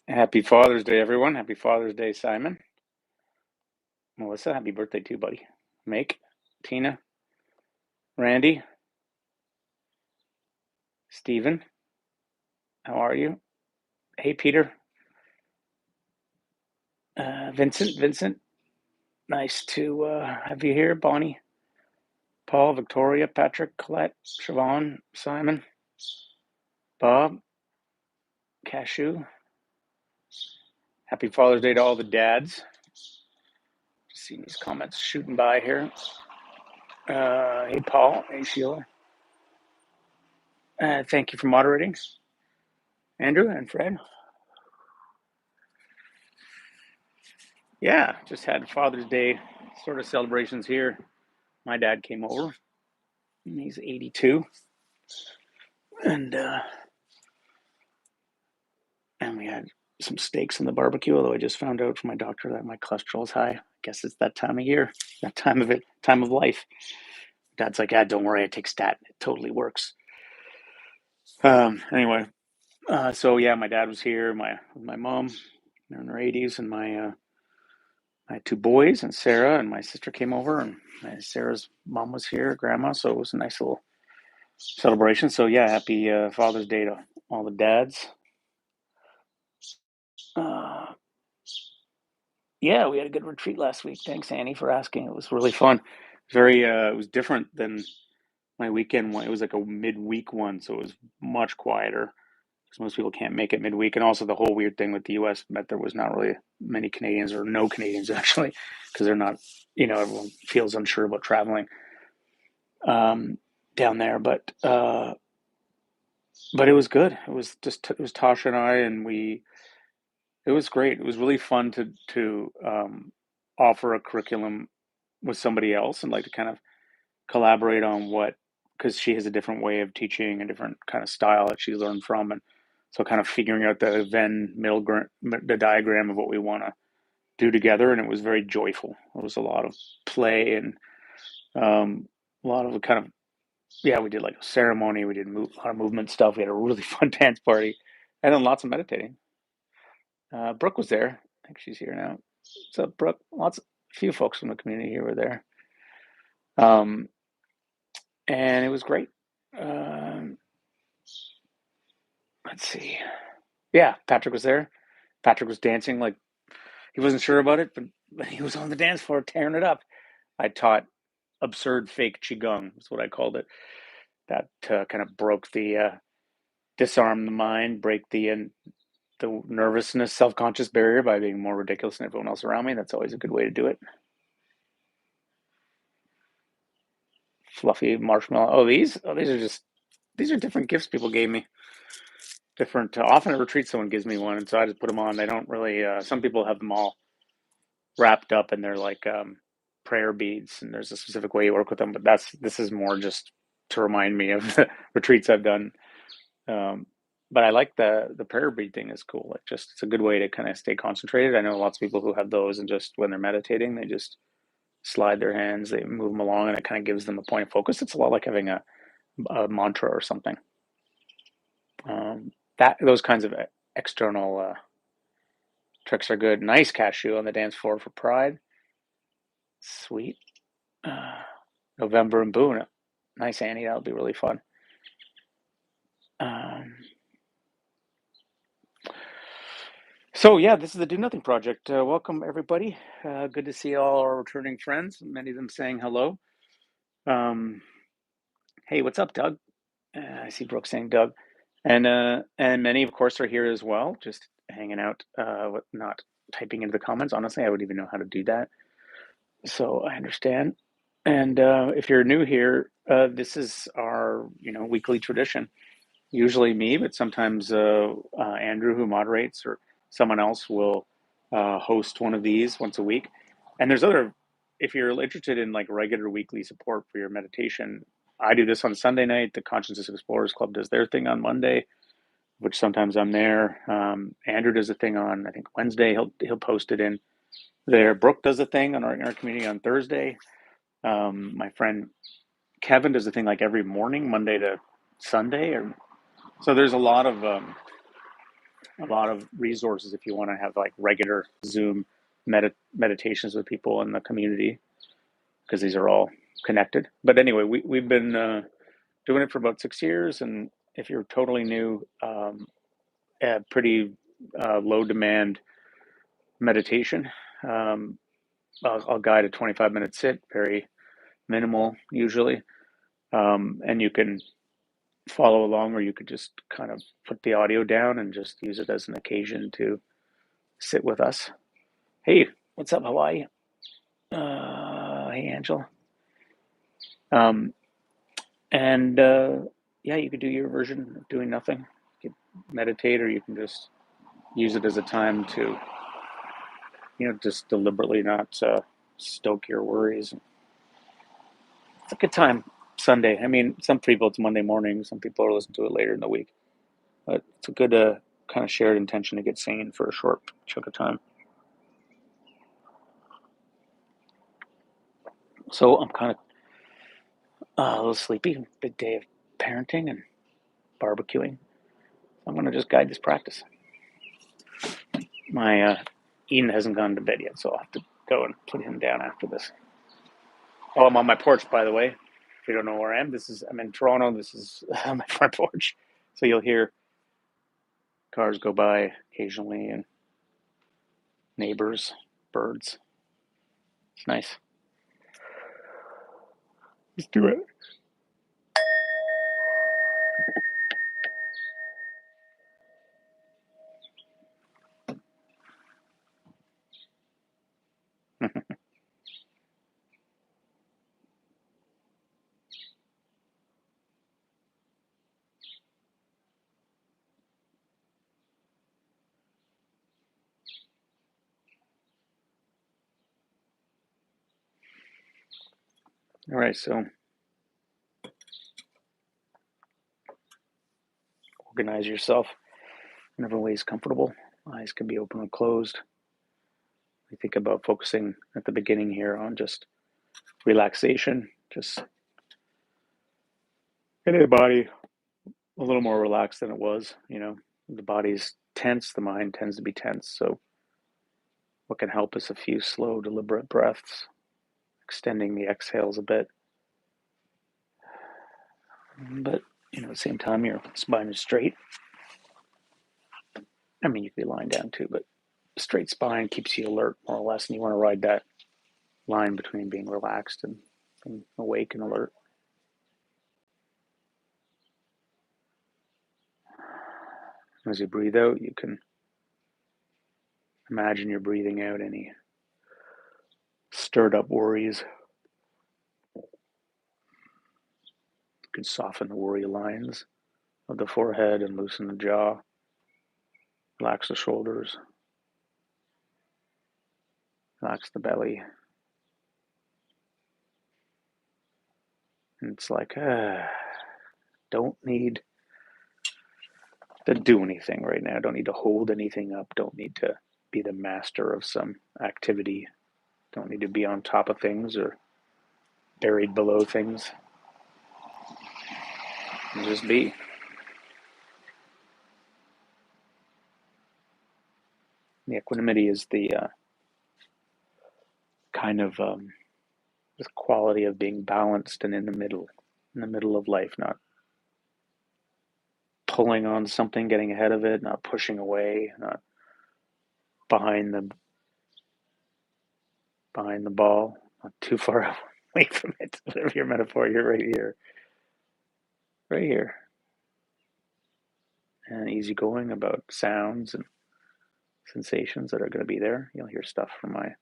Happy Father's Day, everyone. Happy Father's Day, Simon. Melissa, happy birthday too, buddy. Make, Tina, Randy, Stephen, how are you? Hey, Peter, Vincent, nice to have you here. Bonnie, Paul, Victoria, Patrick, Colette, Siobhan, Simon, Bob, Cashew. Happy Father's Day to all the dads. Just seeing these comments shooting by here. Hey, Paul. Hey, Sheila. Thank you for moderating, Andrew and Fred. Yeah, just had Father's Day sort of celebrations here. My dad came over, and he's 82, and we had some steaks on the barbecue. Although I just found out from my doctor that my cholesterol's high. I guess it's that time of year, that time of life. Dad's like, don't worry, I take statin. It totally works. Anyway, so yeah, my dad was here. My mom, they're in their 80s, and my two boys and Sarah and my sister came over, and Sarah's mom was here, grandma. So it was a nice little celebration. So yeah, happy Father's Day to all the dads. Yeah, we had a good retreat last week. Thanks, Annie, for asking. It was really fun. It was different than my weekend one. It was like a midweek one, so it was much quieter because most people can't make it midweek. And also the whole weird thing with the U.S. meant there was not really many Canadians, or no Canadians actually, because they're not. Everyone feels unsure about traveling down there. But it was good. It was Tasha and I, and it was great. It was really fun to offer a curriculum with somebody else, and like to kind of collaborate on because she has a different way of teaching, a different kind of style that she learned from, and so kind of figuring out the diagram of what we want to do together. And it was very joyful. It was a lot of play, and a lot of kind of, yeah, we did like a ceremony, we did a lot of movement stuff, we had a really fun dance party, and then lots of meditating. Brooke was there. I think she's here now. What's up, Brooke? A few folks from the community here were there. And it was great. Um, let's see. Yeah, Patrick was there. Patrick was dancing like he wasn't sure about it, but he was on the dance floor tearing it up. I taught absurd fake qigong. That's what I called it. That kind of disarm the mind, break the nervousness, self-conscious barrier by being more ridiculous than everyone else around me. That's always a good way to do it. Fluffy marshmallow. These are different gifts people gave me. Different. Often at retreat, someone gives me one, and so I just put them on. They don't really. Some people have them all wrapped up, and they're like prayer beads, and there's a specific way you work with them. But this is more just to remind me of the retreats I've done. But I like the prayer bead thing. Is cool. Like, just it's a good way to kind of stay concentrated. I know lots of people who have those, and just when they're meditating, they just slide their hands, they move them along, and it kind of gives them a point of focus. It's a lot like having a mantra or something. Those kinds of external tricks are good. Nice cashew on the dance floor for Pride. Sweet. November and Boone. Nice, Annie. That'll be really fun. So yeah, this is the Do Nothing Project. Welcome everybody. Good to see all our returning friends. Many of them saying hello. Hey, what's up, Doug? I see Brooke saying Doug, and many, of course, are here as well, just hanging out, not typing into the comments. Honestly, I wouldn't even know how to do that, so I understand. And if you're new here, this is our weekly tradition. Usually me, but sometimes Andrew, who moderates, or someone else will host one of these once a week. And if you're interested in like regular weekly support for your meditation, I do this on Sunday night. The Consciousness Explorers Club does their thing on Monday, which sometimes I'm there. Andrew does a thing on, I think, Wednesday. He'll post it in there. Brooke does a thing in our community on Thursday. My friend Kevin does a thing like every morning, Monday to Sunday. So there's a lot of a lot of resources if you want to have like regular Zoom meditations with people in the community, because these are all connected. But anyway, we've been doing it for about 6 years, and if you're totally new, a pretty low demand meditation. Um, I'll guide a 25-minute sit, very minimal usually, and you can follow along, or you could just kind of put the audio down and just use it as an occasion to sit with us. Hey, what's up, Hawaii? Hey, Angela. Um, and yeah, you could do your version of doing nothing. You could meditate, or you can just use it as a time to, just deliberately not stoke your worries. It's a good time. Sunday. I mean, some people it's Monday morning. Some people are listening to it later in the week. But it's a good kind of shared intention to get sane for a short chunk of time. So I'm kind of a little sleepy. Big day of parenting and barbecuing. I'm going to just guide this practice. My Eden hasn't gone to bed yet, so I'll have to go and put him down after this. Oh, I'm on my porch, by the way. If you don't know where I am, I'm in Toronto. This is my front porch. So you'll hear cars go by occasionally and neighbors, birds. It's nice. Let's do it. All right, so organize yourself in whatever way is comfortable. Eyes can be open or closed. We think about focusing at the beginning here on just relaxation, just getting the body a little more relaxed than it was. The body's tense, the mind tends to be tense. So what can help is a few slow, deliberate breaths, extending the exhales a bit. But, at the same time, your spine is straight. I mean, you could be lying down too, but straight spine keeps you alert, more or less, and you want to ride that line between being relaxed and being awake and alert. As you breathe out, you can imagine you're breathing out any stirred up worries. You can soften the worry lines of the forehead and loosen the jaw. Relax the shoulders. Relax the belly. And it's like, don't need to do anything right now. Don't need to hold anything up. Don't need to be the master of some activity. Don't need to be on top of things or buried below things. And just be. The equanimity is the kind of this quality of being balanced and in the middle of life, not pulling on something, getting ahead of it, not pushing away, not behind the ball, not too far away from it. Whatever your metaphor, you're right here, and easygoing about sounds and sensations that are going to be there. You'll hear stuff from my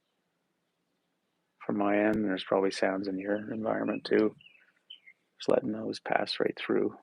end. There's probably sounds in your environment too. Just letting those pass right through.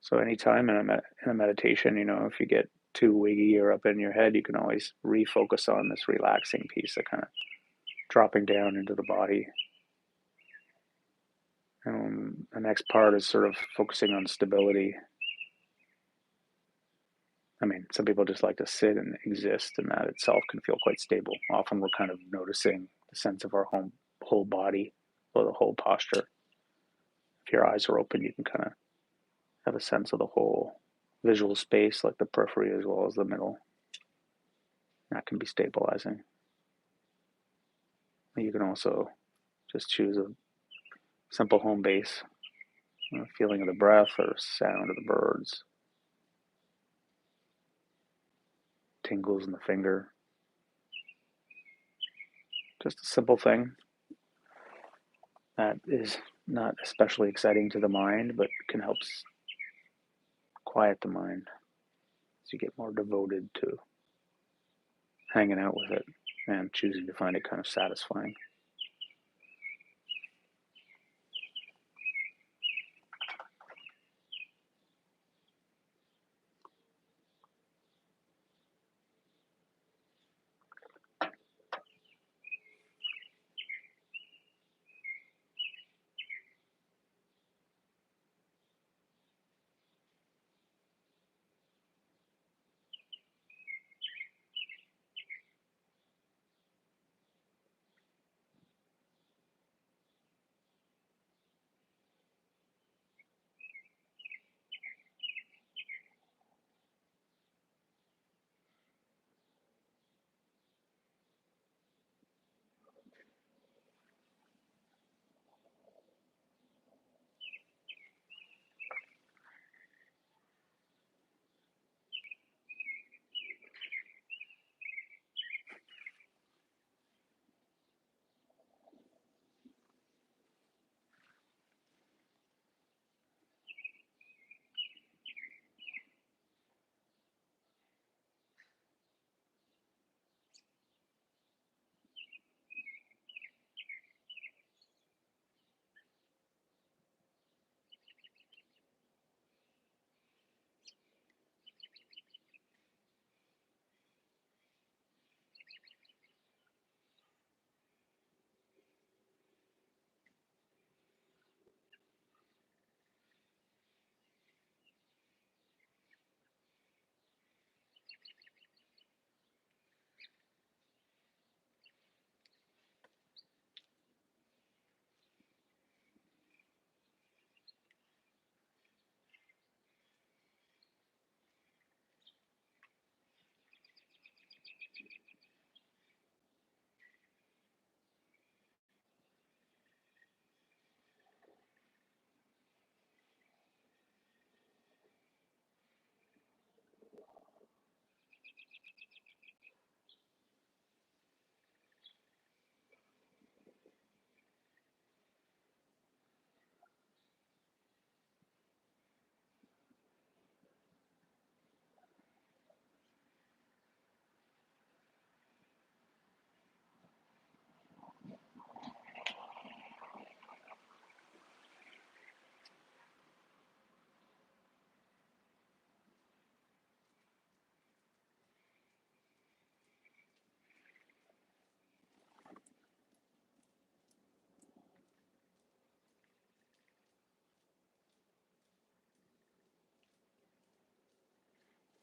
So anytime in a meditation, if you get too wiggy or up in your head, you can always refocus on this relaxing piece, that kind of dropping down into the body. The next part is sort of focusing on stability. I mean, some people just like to sit and exist, and that itself can feel quite stable. Often we're kind of noticing the sense of our whole body or the whole posture. If your eyes are open, you can kind of have a sense of the whole visual space, like the periphery as well as the middle. That can be stabilizing. You can also just choose a simple home base, feeling of the breath or sound of the birds, tingles in the finger. Just a simple thing that is not especially exciting to the mind, but can help quiet the mind as you get more devoted to hanging out with it and choosing to find it kind of satisfying.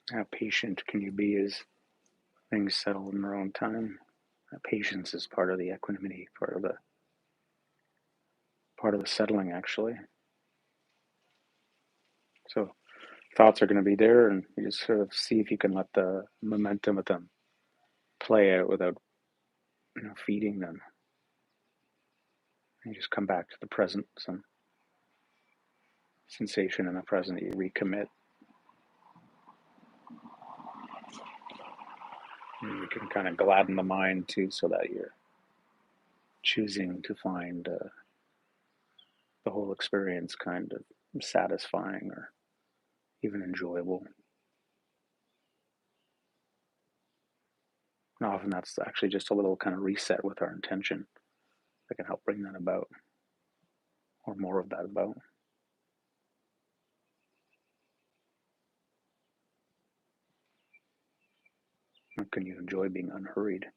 How patient can you be as things settle in their own time? Patience is part of the equanimity, part of the settling, actually. So thoughts are going to be there, and you just sort of see if you can let the momentum of them play out without, feeding them. And you just come back to the present, some sensation in the present. You recommit. And you can kind of gladden the mind too, so that you're choosing to find the whole experience kind of satisfying or even enjoyable. And often that's actually just a little kind of reset with our intention that can help bring that about, or more of that about. How can you enjoy being unhurried?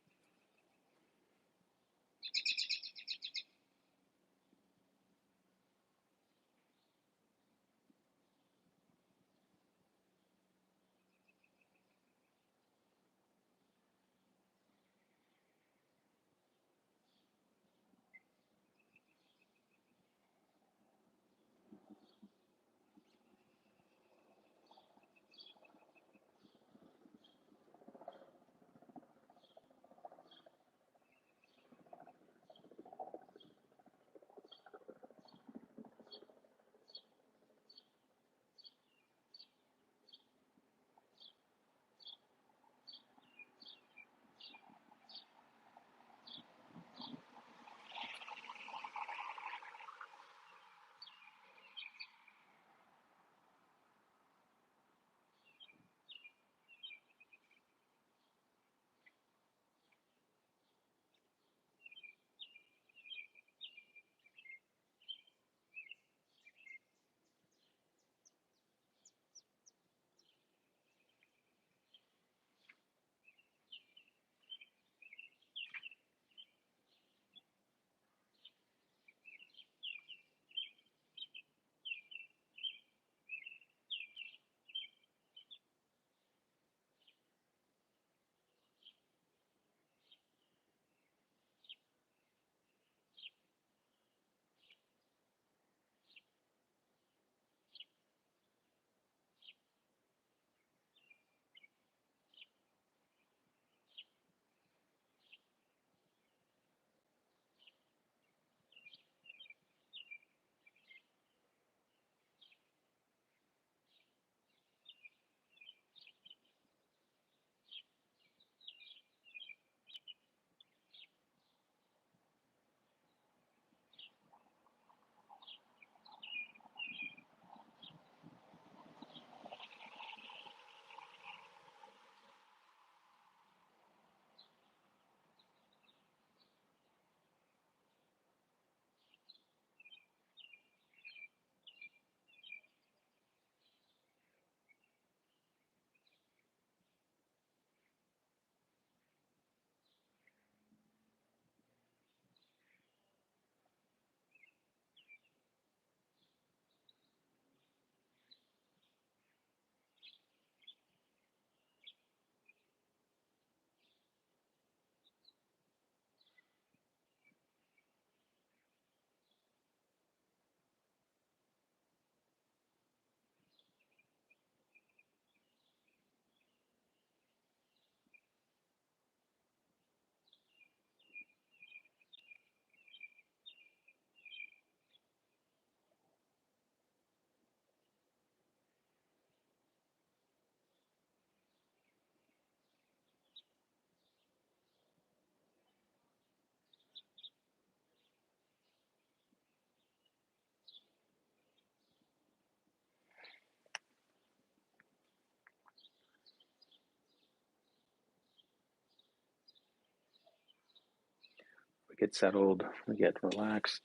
get settled, we get relaxed,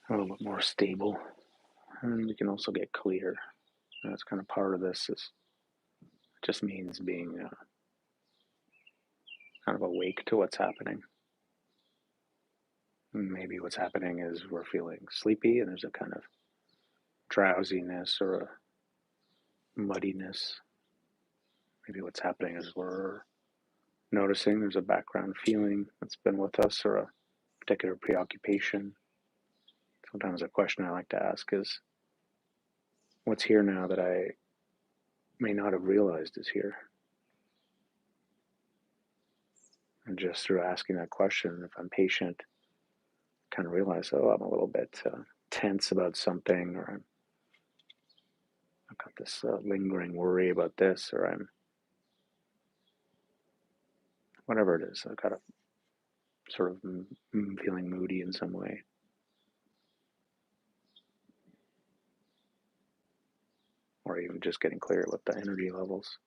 a little bit more stable, and we can also get clear. And that's kind of part of this. Is it just means being kind of awake to what's happening. Maybe what's happening is we're feeling sleepy, and there's a kind of drowsiness or a muddiness. Maybe what's happening is we're noticing there's a background feeling that's been with us or a particular preoccupation. Sometimes a question I like to ask is, what's here now that I may not have realized is here? And just through asking that question, if I'm patient, kind of realize, oh, I'm a little bit tense about something, or I've got this lingering worry about this, or I'm whatever it is. I've got a sort of feeling moody in some way. Or even just getting clear with the energy levels.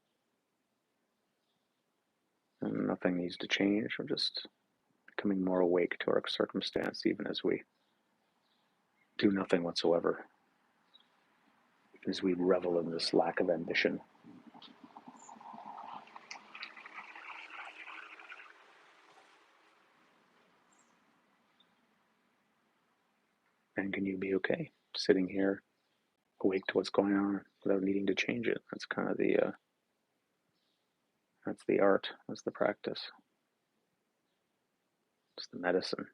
And nothing needs to change. We're just becoming more awake to our circumstance, even as we do nothing whatsoever, as we revel in this lack of ambition. And can you be okay sitting here, awake to what's going on without needing to change it? That's kind of that's the art, that's the practice, it's the medicine.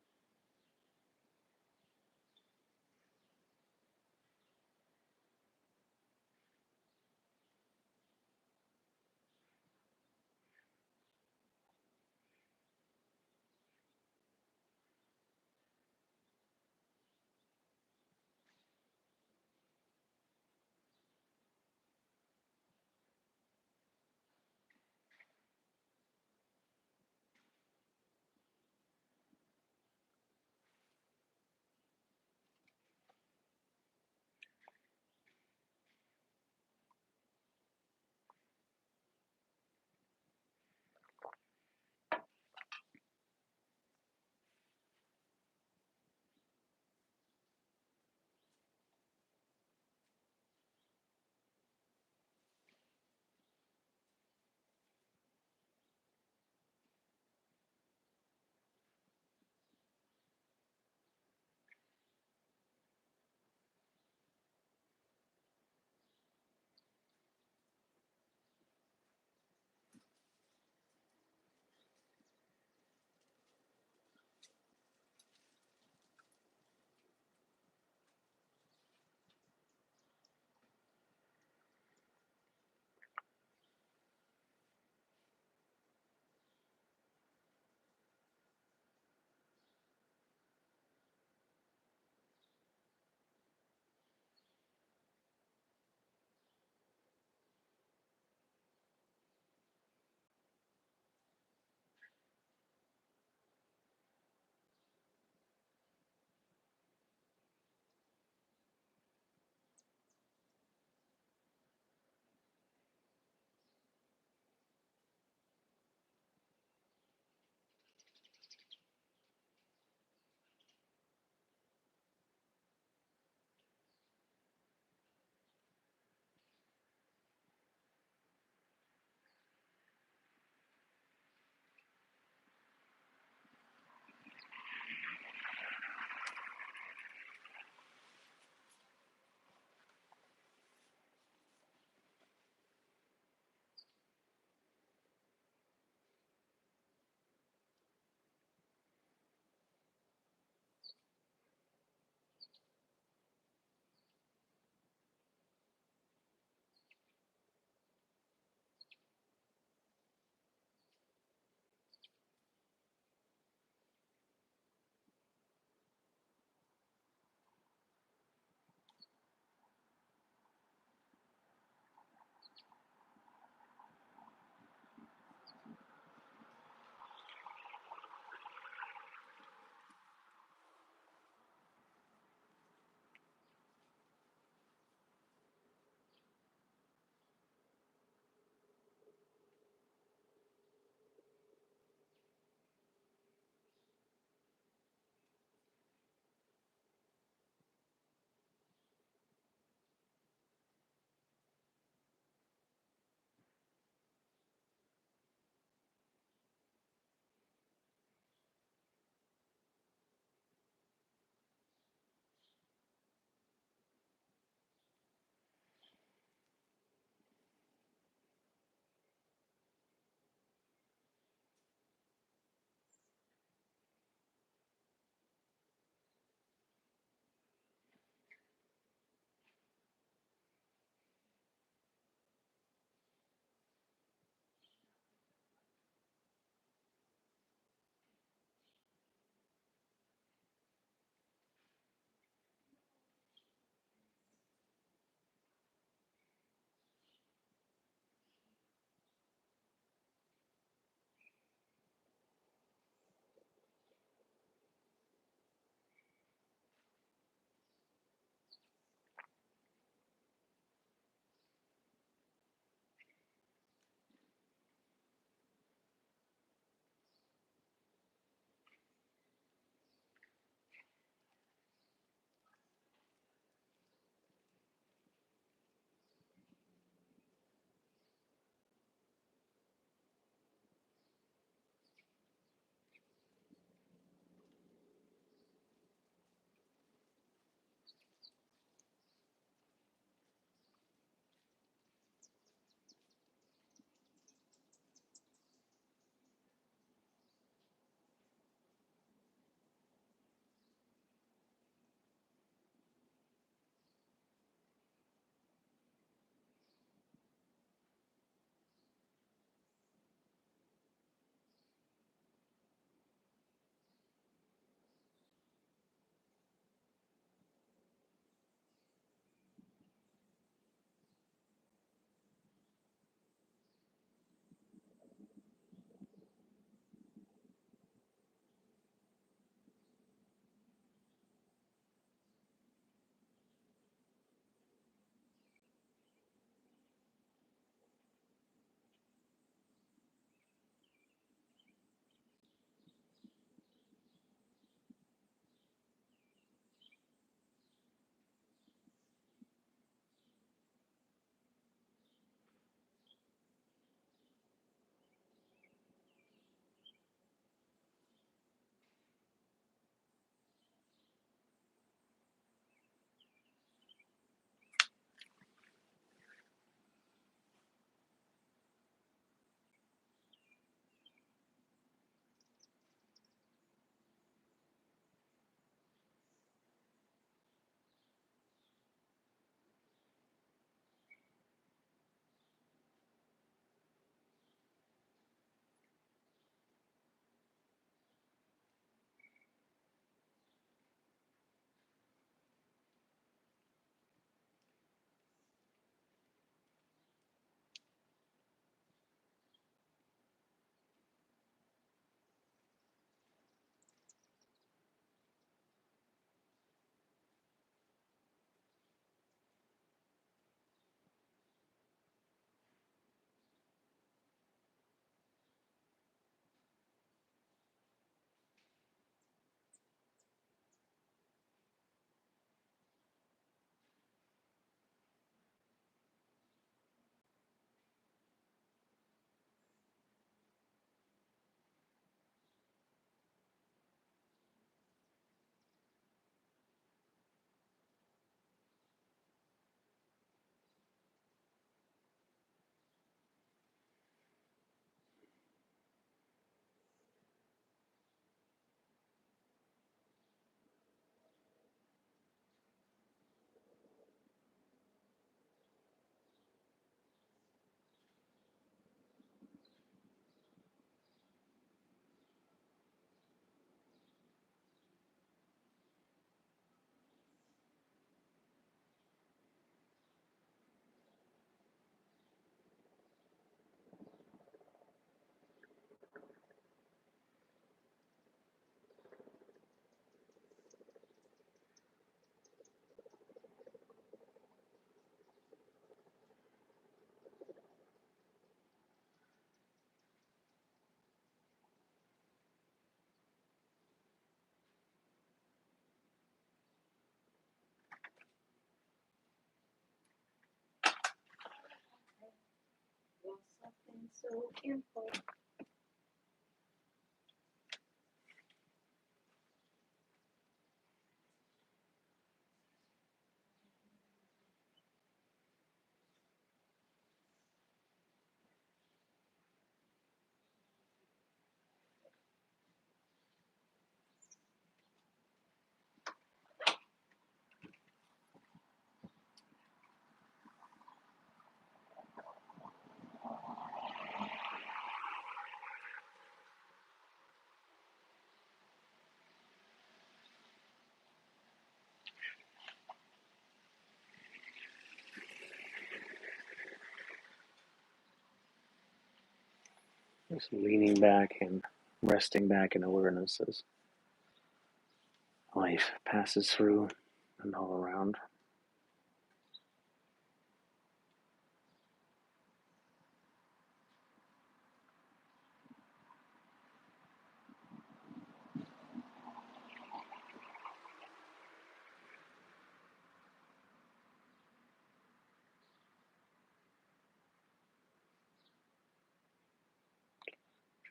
Just leaning back and resting back in awareness as life passes through and all around.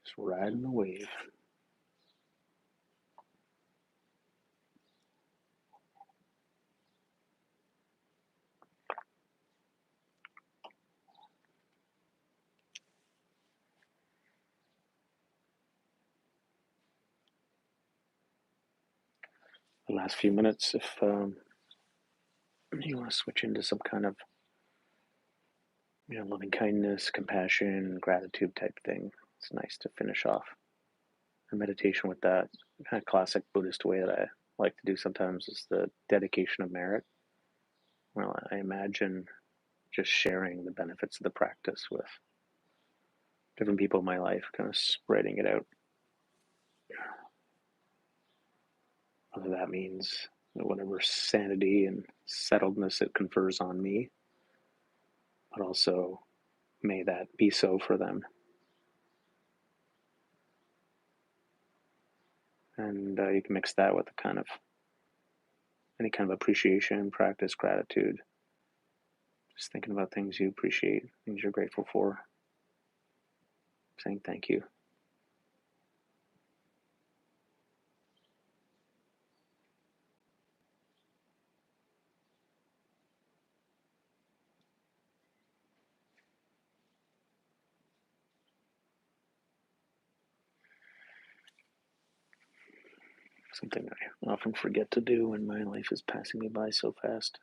Just riding the wave. The last few minutes, if you want to switch into some kind of loving kindness, compassion, gratitude type thing, it's nice to finish off a meditation with that. Kind of classic Buddhist way that I like to do sometimes is the dedication of merit. Well, I imagine just sharing the benefits of the practice with different people in my life, kind of spreading it out. Whether that means whatever sanity and settledness it confers on me, but also may that be so for them. And you can mix that with any kind of appreciation, practice, gratitude. Just thinking about things you appreciate, things you're grateful for, saying thank you. Something I often forget to do when my life is passing me by so fast.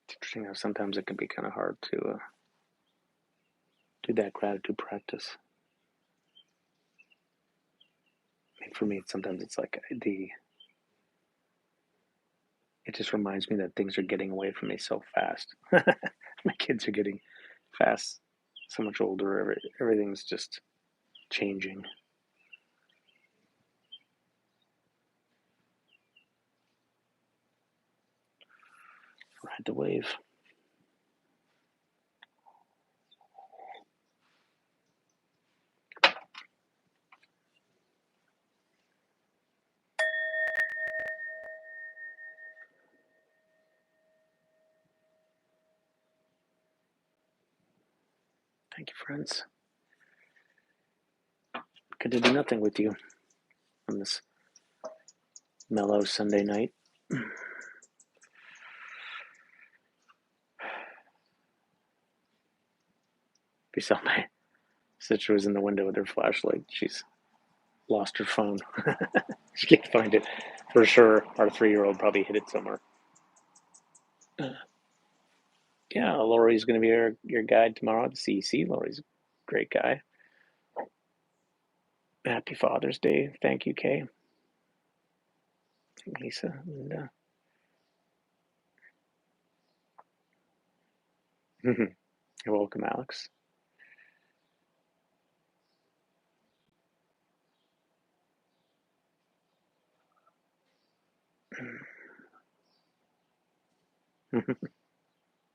It's interesting how sometimes it can be kind of hard to do that gratitude practice. I mean, for me, sometimes it's like it just reminds me that things are getting away from me so fast. My kids are getting fast, so much older. Everything's just changing. Ride the wave. Thank you, friends. Good to do nothing with you on this mellow Sunday night. If you saw my sister was in the window with her flashlight. She's lost her phone. She can't find it. For sure, our 3-year-old probably hid it somewhere. Yeah, Lori's going to be your guide tomorrow at the CEC. Lori's a great guy. Happy Father's Day. Thank you, Kay. Thank Lisa. And, You're welcome, Alex.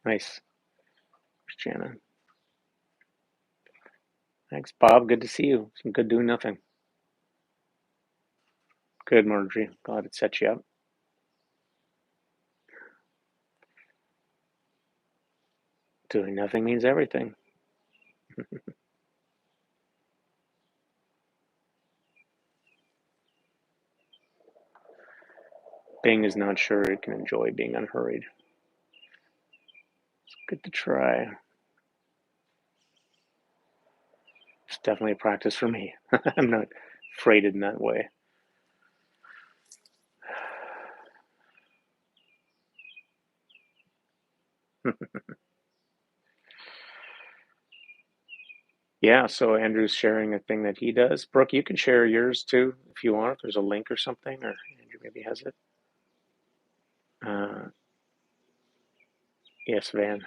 Nice, Christiana. Thanks, Bob. Good to see you. Some good doing nothing. Good, Marjorie. Glad it set you up. Doing nothing means everything. Bing is not sure it can enjoy being unhurried. It's good to try. It's definitely a practice for me. I'm not freighted in that way. Yeah, so Andrew's sharing a thing that he does. Brooke, you can share yours too if you want. If there's a link or something, or Andrew maybe has it. Yes, Van.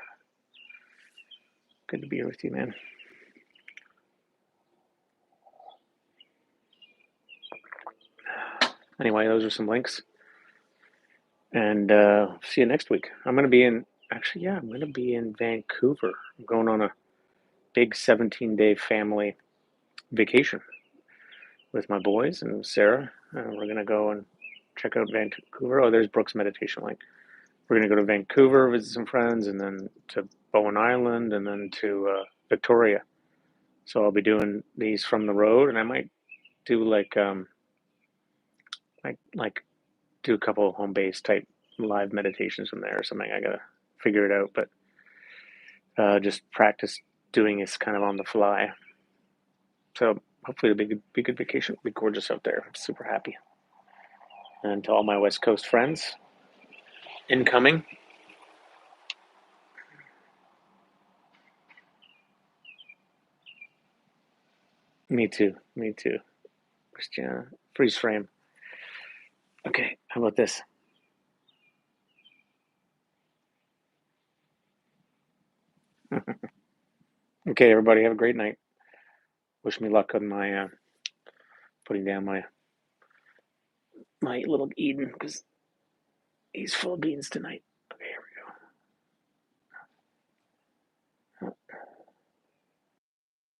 Good to be here with you, man. Anyway, those are some links. And see you next week. I'm going to be in, actually, yeah, I'm going to be in Vancouver. I'm going on a big 17-day family vacation with my boys and Sarah. We're going to go and check out Vancouver. Oh, there's Brooks' meditation link. We're going to go to Vancouver, visit some friends, and then to Bowen Island, and then to Victoria. So I'll be doing these from the road, and I might do like do a couple of home base type live meditations from there or something. I gotta figure it out, but just practice doing this kind of on the fly. So hopefully it'll be a good vacation. It'll be gorgeous out there. I'm super happy. And to all my West Coast friends, incoming. Me too. Me too. Christiana, freeze frame. Okay, how about this? Okay, everybody, have a great night. Wish me luck on my putting down my little Eden because he's full of beans tonight.